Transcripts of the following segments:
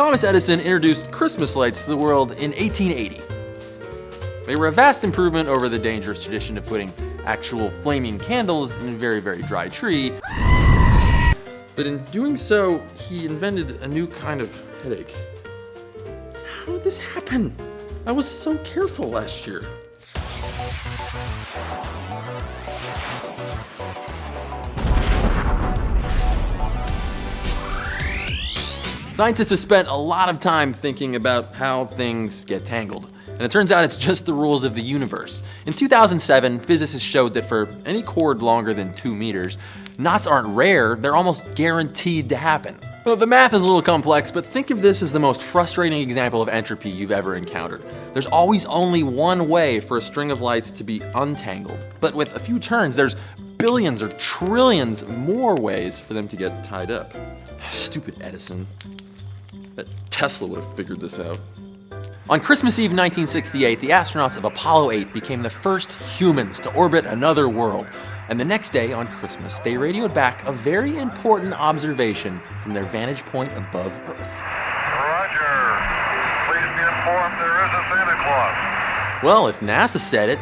Thomas Edison introduced Christmas lights to the world in 1880. They were a vast improvement over the dangerous tradition of putting actual flaming candles in a very, very dry tree. But in doing so, he invented a new kind of headache. How did this happen? I was so careful last year. Scientists have spent a lot of time thinking about how things get tangled. And it turns out it's just the rules of the universe. In 2007, physicists showed that for any cord longer than 2 meters, knots aren't rare, they're almost guaranteed to happen. Well, the math is a little complex, but think of this as the most frustrating example of entropy you've ever encountered. There's always only one way for a string of lights to be untangled. But with a few turns, there's billions or trillions more ways for them to get tied up. Stupid Edison. That Tesla would have figured this out. On Christmas Eve 1968, the astronauts of Apollo 8 became the first humans to orbit another world. And the next day, on Christmas, they radioed back a very important observation from their vantage point above Earth. Roger. Please be informed there is a Santa Claus. Well, if NASA said it,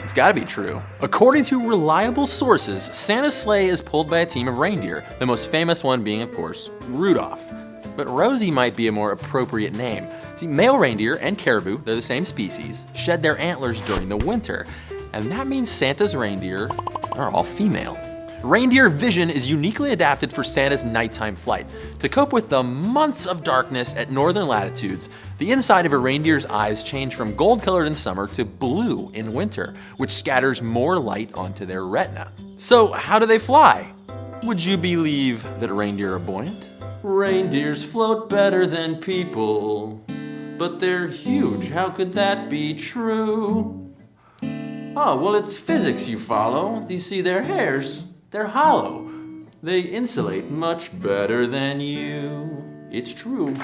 it's gotta be true. According to reliable sources, Santa's sleigh is pulled by a team of reindeer, the most famous one being, of course, Rudolph. But Rosie might be a more appropriate name. See, male reindeer and caribou, they're the same species, shed their antlers during the winter. And that means Santa's reindeer are all female. Reindeer vision is uniquely adapted for Santa's nighttime flight. To cope with the months of darkness at northern latitudes, the inside of a reindeer's eyes change from gold-colored in summer to blue in winter, which scatters more light onto their retina. So how do they fly? Would you believe that reindeer are buoyant? Reindeers float better than people, but they're huge. How could that be true? Oh, well, it's physics you follow. You see, their hairs, they're hollow. They insulate much better than you. It's true.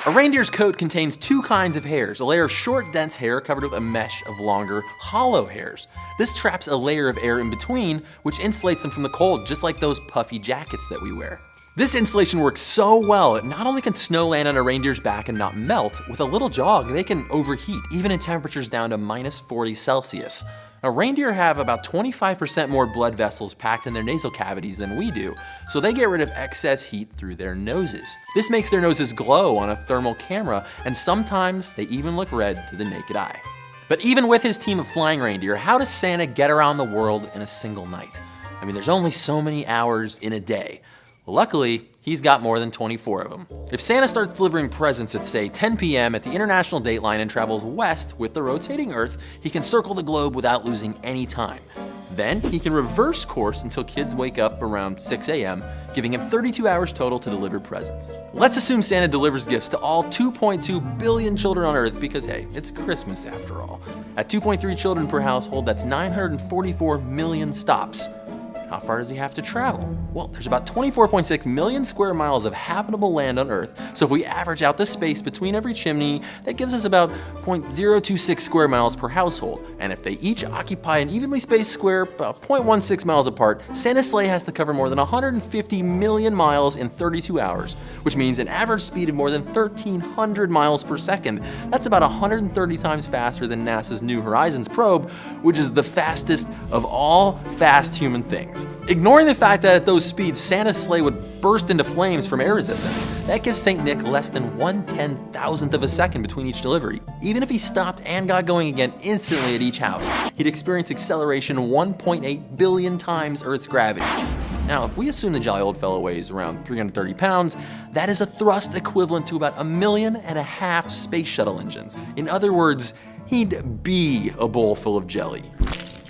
A reindeer's coat contains 2 kinds of hairs, a layer of short, dense hair covered with a mesh of longer, hollow hairs. This traps a layer of air in between, which insulates them from the cold, just like those puffy jackets that we wear. This insulation works so well that not only can snow land on a reindeer's back and not melt, with a little jog, they can overheat, even in temperatures down to -40 Celsius. Now, reindeer have about 25% more blood vessels packed in their nasal cavities than we do, so they get rid of excess heat through their noses. This makes their noses glow on a thermal camera, and sometimes they even look red to the naked eye. But even with his team of flying reindeer, how does Santa get around the world in a single night? I mean, there's only so many hours in a day. Well, luckily, he's got more than 24 of them. If Santa starts delivering presents at, say, 10 p.m. at the International Dateline and travels west with the rotating Earth, he can circle the globe without losing any time. Then he can reverse course until kids wake up around 6 a.m., giving him 32 hours total to deliver presents. Let's assume Santa delivers gifts to all 2.2 billion children on Earth because, hey, it's Christmas after all. At 2.3 children per household, that's 944 million stops. How far does he have to travel? Well, there's about 24.6 million square miles of habitable land on Earth, so if we average out the space between every chimney, that gives us about 0.026 square miles per household. And if they each occupy an evenly spaced square about 0.16 miles apart, Santa's sleigh has to cover more than 150 million miles in 32 hours, which means an average speed of more than 1,300 miles per second. That's about 130 times faster than NASA's New Horizons probe, which is the fastest of all fast human things. Ignoring the fact that at those speeds, Santa's sleigh would burst into flames from air resistance, that gives St. Nick less than 1/10,000th of a second between each delivery. Even if he stopped and got going again instantly at each house, he'd experience acceleration 1.8 billion times Earth's gravity. Now, if we assume the jolly old fellow weighs around 330 pounds, that is a thrust equivalent to about 1.5 million space shuttle engines. In other words, he'd be a bowl full of jelly.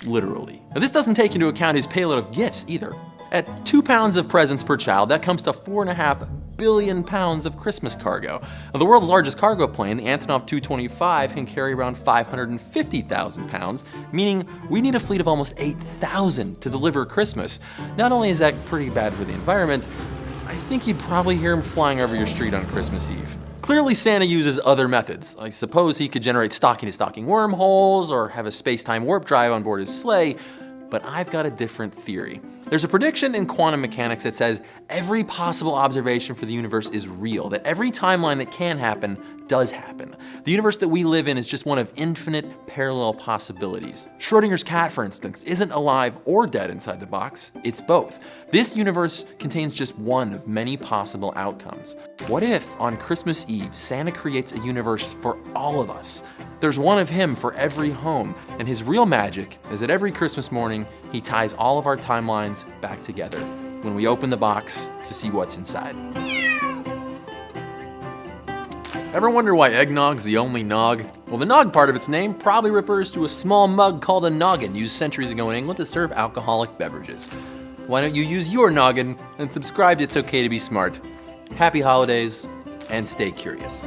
Literally. Now, this doesn't take into account his payload of gifts either. At 2 pounds of presents per child, that comes to 4.5 billion pounds of Christmas cargo. Now, the world's largest cargo plane, the Antonov 225, can carry around 550,000 pounds, meaning we need a fleet of almost 8,000 to deliver Christmas. Not only is that pretty bad for the environment, I think you'd probably hear him flying over your street on Christmas Eve. Clearly, Santa uses other methods. I suppose he could generate stocking-to-stocking wormholes or have a space-time warp drive on board his sleigh, but I've got a different theory. There's a prediction in quantum mechanics that says every possible observation for the universe is real, that every timeline that can happen does happen. The universe that we live in is just one of infinite parallel possibilities. Schrodinger's cat, for instance, isn't alive or dead inside the box, it's both. This universe contains just one of many possible outcomes. What if, on Christmas Eve, Santa creates a universe for all of us? There's one of him for every home, and his real magic is that every Christmas morning, he ties all of our timelines back together when we open the box to see what's inside. Ever wonder why eggnog's the only nog? Well, the nog part of its name probably refers to a small mug called a noggin used centuries ago in England to serve alcoholic beverages. Why don't you use your noggin and subscribe to It's Okay to Be Smart? Happy holidays, and stay curious.